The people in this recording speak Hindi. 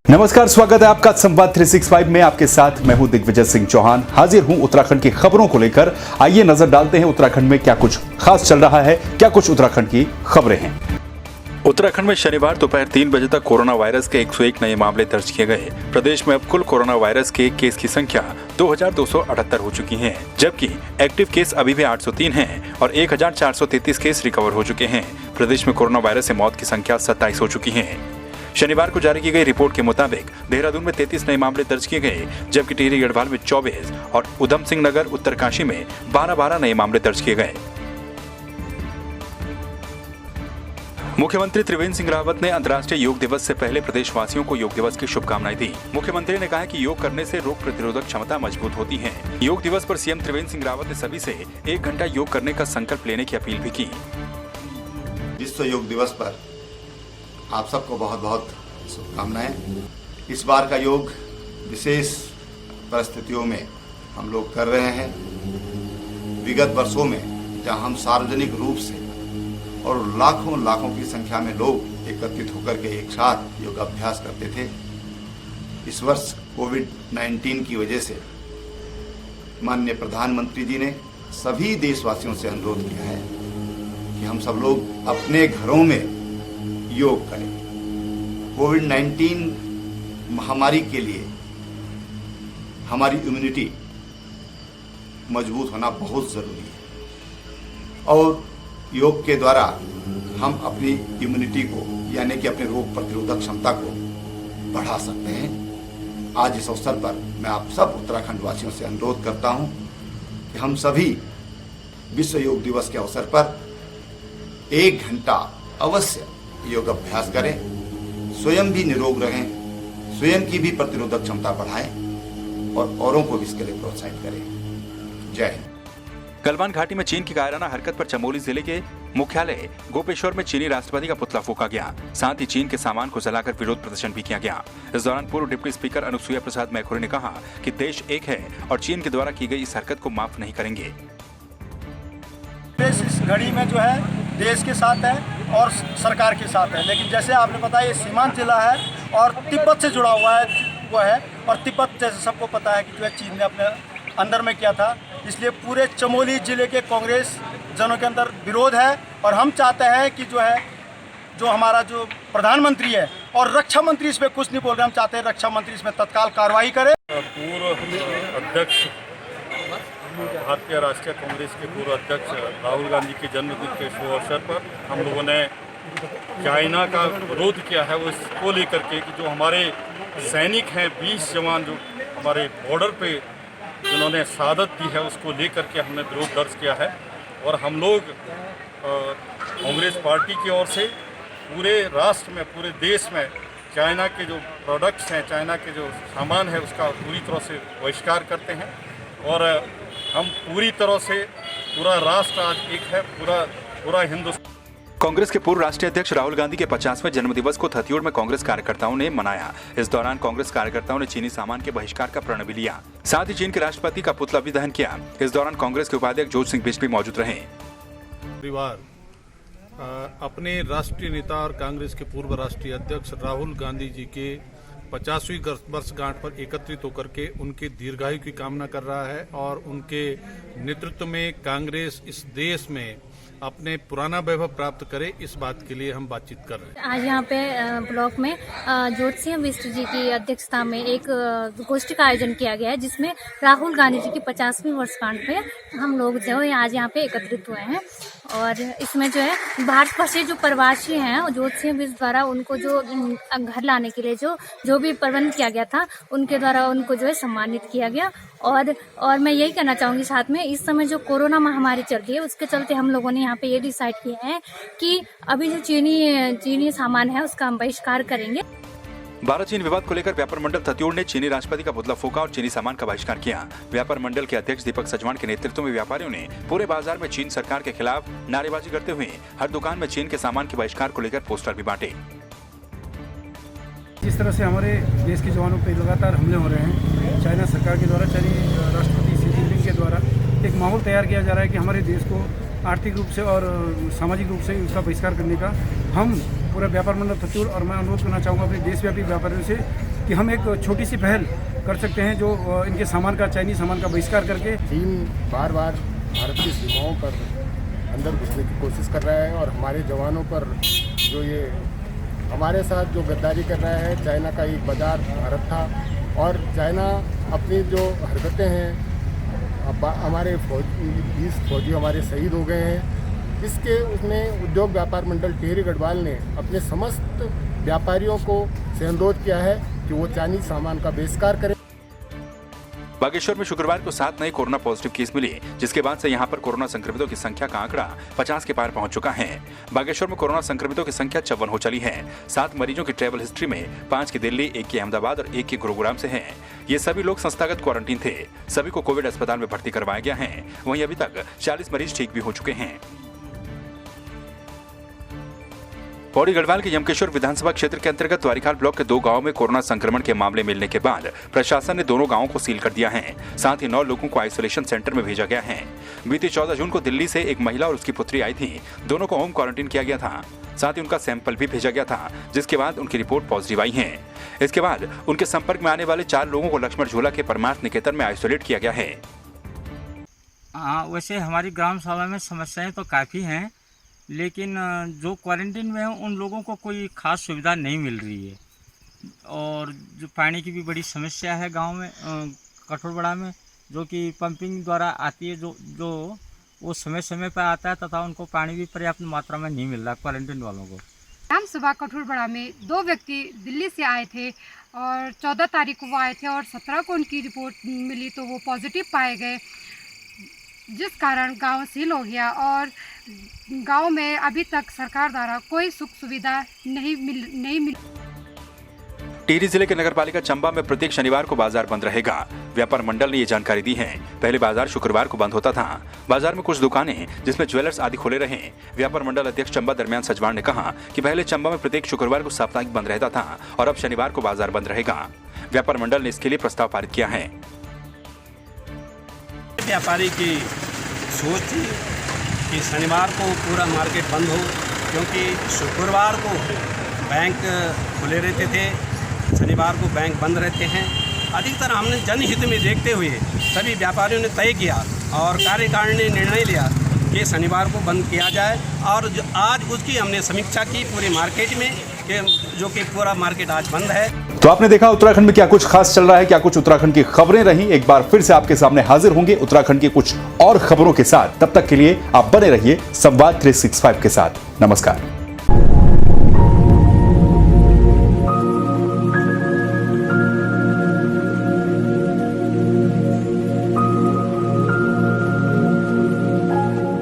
नमस्कार, स्वागत है आपका संवाद 365 में। आपके साथ मैं हूं दिग्विजय सिंह चौहान। हाजिर हूं उत्तराखंड की खबरों को लेकर। आइए नजर डालते हैं उत्तराखंड में क्या कुछ खास चल रहा है, क्या कुछ उत्तराखंड की खबरें हैं। उत्तराखंड में शनिवार दोपहर 3 बजे तक कोरोना वायरस के 101 नए मामले दर्ज किए गए। प्रदेश में अब कुल कोरोना वायरस के केस की संख्या 2278 हो चुकी है, जबकि एक्टिव केस अभी भी 803 हैं और 1433 केस रिकवर हो चुके हैं। प्रदेश में कोरोना वायरस से मौत की संख्या 27 हो चुकी है। शनिवार को जारी की गई रिपोर्ट के मुताबिक देहरादून में 33 नए मामले दर्ज किए गए, जबकि टिहरी गढ़वाल में 24 और उधम सिंह नगर उत्तरकाशी में 12 नए मामले दर्ज किए गए। मुख्यमंत्री त्रिवेंद्र सिंह रावत ने अंतर्राष्ट्रीय योग दिवस से पहले प्रदेशवासियों को योग दिवस की शुभकामनाएं दी। मुख्यमंत्री ने कहा कि योग करने से रोग प्रतिरोधक क्षमता मजबूत होती है। योग दिवस पर सीएम त्रिवेंद्र सिंह रावत ने सभी से 1 घंटा योग करने का संकल्प लेने की अपील भी की। विश्व योग दिवस पर आप सबको बहुत बहुत शुभकामनाएं। इस बार का योग विशेष परिस्थितियों में हम लोग कर रहे हैं। विगत वर्षों में जहां हम सार्वजनिक रूप से और लाखों की संख्या में लोग एकत्रित होकर के एक साथ योगाभ्यास करते थे, इस वर्ष कोविड-19 की वजह से माननीय प्रधानमंत्री जी ने सभी देशवासियों से अनुरोध किया है कि हम सब लोग अपने घरों में योग करें। कोविड-19 महामारी के लिए हमारी इम्यूनिटी मजबूत होना बहुत ज़रूरी है और योग के द्वारा हम अपनी इम्यूनिटी को यानी कि अपने रोग प्रतिरोधक क्षमता को बढ़ा सकते हैं। आज इस अवसर पर मैं आप सब उत्तराखंड वासियों से अनुरोध करता हूं कि हम सभी विश्व योग दिवस के अवसर पर 1 घंटा अवश्य योग अभ्यास करें, स्वयं भी निरोग रहें, स्वयं की भी प्रतिरोधक क्षमता बढ़ाएं और औरों को भी इसके लिए प्रोत्साहित करें। जय हिंद। गलवान घाटी में चीन की कायराना हरकत पर चमोली जिले के मुख्यालय गोपेश्वर में चीनी राष्ट्रपति का पुतला फूका गया। साथ ही चीन के सामान को जलाकर विरोध प्रदर्शन भी किया गया। इस दौरान पूर्व डिप्टी स्पीकर अनुसुईया प्रसाद मैखुरी ने कहा कि देश एक है और चीन के द्वारा की गई इस हरकत को माफ नहीं करेंगे। देश इस घड़ी में जो है देश के साथ है और सरकार के साथ है, लेकिन जैसे आपने बताया ये सीमांत जिला है और तिब्बत से जुड़ा हुआ है वो है, और तिब्बत जैसे सबको पता है कि जो है चीन ने अपने अंदर में किया था, इसलिए पूरे चमोली जिले के कांग्रेस जनों के अंदर विरोध है। और हम चाहते हैं कि जो हमारा जो प्रधानमंत्री है और रक्षा मंत्री इस पर कुछ नहीं बोल रहे, हम चाहते हैं रक्षा मंत्री इसमें तत्काल कार्रवाई करे। पूर्व अध्यक्ष भारतीय राष्ट्रीय कांग्रेस के पूर्व अध्यक्ष राहुल गांधी के जन्मदिन के शुभ अवसर पर हम लोगों ने चाइना का विरोध किया है, वो इसको लेकर के कि जो हमारे सैनिक हैं 20 जवान जो हमारे बॉर्डर पे जिन्होंने शहादत दी है, उसको लेकर के हमने विरोध दर्ज किया है। और हम लोग कांग्रेस पार्टी की ओर से पूरे राष्ट्र में, पूरे देश में चाइना के जो प्रोडक्ट्स हैं, चाइना के जो सामान है, उसका पूरी तरह से बहिष्कार करते हैं। और हम पूरी तरह से पूरा राष्ट्र आज एक है, पूरा हिंदुस्तान। कांग्रेस के पूर्व राष्ट्रीय अध्यक्ष राहुल गांधी के 50वें जन्मदिवस को थथियोड़ में कांग्रेस कार्यकर्ताओं ने मनाया। इस दौरान कांग्रेस कार्यकर्ताओं ने चीनी सामान के बहिष्कार का प्रण भी लिया। साथ ही चीन के राष्ट्रपति का पुतला भी दहन किया। इस दौरान कांग्रेस के उपाध्यक्ष जोत सिंह बिष्ट भी मौजूद रहे। परिवार अपने राष्ट्रीय नेता और कांग्रेस के पूर्व राष्ट्रीय अध्यक्ष राहुल गांधी जी के 50वीं वर्षगांठ पर एकत्रित होकर के उनके दीर्घायु की कामना कर रहा है और उनके नेतृत्व में कांग्रेस इस देश में अपने पुराना वैभव प्राप्त करे, इस बात के लिए हम बातचीत कर रहे हैं। आज यहाँ पे ब्लॉक में जोत सिंह बिष्ट जी की अध्यक्षता में एक गोष्ठी का आयोजन किया गया है, जिसमें राहुल गांधी जी की 50वीं वर्षगांठ पे हम लोग जो है आज यहाँ पे एकत्रित हुए हैं। और इसमें जो है भारत से जो प्रवासी हैं जोत सिंह बिष्ट द्वारा उनको जो घर लाने के लिए जो भी प्रबंध किया गया था, उनके द्वारा उनको जो है सम्मानित किया गया। और मैं यही कहना चाहूँगी साथ में, इस समय जो कोरोना महामारी चल रही है उसके चलते हम लोगों ने यहाँ पे ये डिसाइड किया है कि अभी जो चीनी सामान है उसका हम बहिष्कार करेंगे। भारत चीन विवाद को लेकर व्यापार मंडल थथियोड़ ने चीनी राष्ट्रपति का पुतला फूका और चीनी सामान का बहिष्कार किया। व्यापार मंडल के अध्यक्ष दीपक सजवान के नेतृत्व में व्यापारियों ने पूरे बाजार में चीन सरकार के खिलाफ नारेबाजी करते हुए हर दुकान में चीन के सामान के बहिष्कार को लेकर पोस्टर भी बांटे। जिस तरह से हमारे देश के जवानों पर लगातार हमले हो रहे हैं, चाइना सरकार के द्वारा, चाइनीज राष्ट्रपति शी जिनपिंग के द्वारा एक माहौल तैयार किया जा रहा है कि हमारे देश को आर्थिक रूप से और सामाजिक रूप से उसका बहिष्कार करने का हम पूरा व्यापार मंडल फतूर और मैं अनुरोध करना चाहूँगा अपने देशव्यापी व्यापारियों से कि हम एक छोटी सी पहल कर सकते हैं जो इनके सामान का चाइनीज सामान का बहिष्कार करके। चीन बार बार भारत की सीमाओं पर अंदर घुसने की कोशिश कर रहा है और हमारे जवानों पर जो ये हमारे साथ जो गद्दारी कर रहा है। चाइना का एक बाजार भारत था और चाइना अपनी जो हरकतें हैं, अब हमारे 20 फौजी हमारे शहीद हो गए हैं। इसके उसमें उद्योग व्यापार मंडल टिहरी गढ़वाल ने अपने समस्त व्यापारियों को से अनुरोध किया है कि वो चाइनीज सामान का बहिष्कार करें। बागेश्वर में शुक्रवार को 7 नए कोरोना पॉजिटिव केस मिले, जिसके बाद से यहां पर कोरोना संक्रमितों की संख्या का आंकड़ा 50 के पार पहुंच चुका है। बागेश्वर में कोरोना संक्रमितों की संख्या 54 हो चली है। 7 मरीजों की ट्रैवल हिस्ट्री में 5 की दिल्ली, 1 की अहमदाबाद और 1 की गुरुग्राम से हैं। ये सभी लोग संस्थागत क्वारंटीन थे। सभी को कोविड अस्पताल में भर्ती करवाया गया है। वहीं अभी तक 40 मरीज ठीक भी हो चुके हैं। पौड़ी गढ़वाल के यमकेश्वर विधानसभा क्षेत्र के अंतर्गत द्वारिखाल ब्लॉक के 2 गांवों में कोरोना संक्रमण के मामले मिलने के बाद प्रशासन ने दोनों गांवों को सील कर दिया है। साथ ही 9 लोगों को आइसोलेशन सेंटर में भेजा गया है। बीती 14 जून को दिल्ली से एक महिला और उसकी पुत्री आई थी। दोनों को होम क्वारंटीन किया गया था। साथ ही उनका सैंपल भी भेजा गया था, जिसके बाद उनकी रिपोर्ट पॉजिटिव आई है। इसके बाद उनके संपर्क में आने वाले 4 लोगों को लक्ष्मण झूला के परमार्थ निकेतन में आइसोलेट किया गया है। वैसे हमारी ग्राम सभा में समस्याएं तो काफ़ी हैं, लेकिन जो क्वारंटीन में हैं उन लोगों को कोई ख़ास सुविधा नहीं मिल रही है। और जो पानी की भी बड़ी समस्या है गांव में, कठोरबड़ा में, जो कि पंपिंग द्वारा आती है, जो वो समय समय पर आता है, तथा उनको पानी भी पर्याप्त मात्रा में नहीं मिल रहा क्वारंटीन वालों को। ग्राम सभा कठोरबड़ा में 2 व्यक्ति दिल्ली से आए थे और 14 तारीख को वो आए थे और 17 को उनकी रिपोर्ट मिली तो वो पॉजिटिव पाए गए, जिस कारण गांव सील हो गया और गांव में अभी तक सरकार द्वारा कोई सुख सुविधा नहीं मिली। टिहरी जिले के नगरपालिका चंबा में प्रत्येक शनिवार को बाजार बंद रहेगा। व्यापार मंडल ने ये जानकारी दी है। पहले बाजार शुक्रवार को बंद होता था। बाजार में कुछ दुकानें जिसमें ज्वेलर्स आदि खुले रहे। व्यापार मंडल अध्यक्ष चंबा दरमियान सजवाण ने कहा कि पहले चंबा में प्रत्येक शुक्रवार को साप्ताहिक बंद रहता था और अब शनिवार को बाजार बंद रहेगा। व्यापार मंडल ने इसके लिए प्रस्ताव पारित किया है। व्यापारी की सोच थी कि शनिवार को पूरा मार्केट बंद हो, क्योंकि शुक्रवार को बैंक खुले रहते थे, शनिवार को बैंक बंद रहते हैं। अधिकतर हमने जनहित में देखते हुए सभी व्यापारियों ने तय किया और कार्यकारिणी ने निर्णय लिया कि शनिवार को बंद किया जाए। और आज उसकी हमने समीक्षा की पूरे मार्केट में, जो कि पूरा मार्केट आज बंद है। तो आपने देखा उत्तराखंड में क्या कुछ खास चल रहा है, क्या कुछ उत्तराखंड की खबरें रही। एक बार फिर से आपके सामने हाजिर होंगे उत्तराखंड की कुछ और खबरों के साथ। तब तक के लिए आप बने रहिए संवाद 365 के साथ। नमस्कार।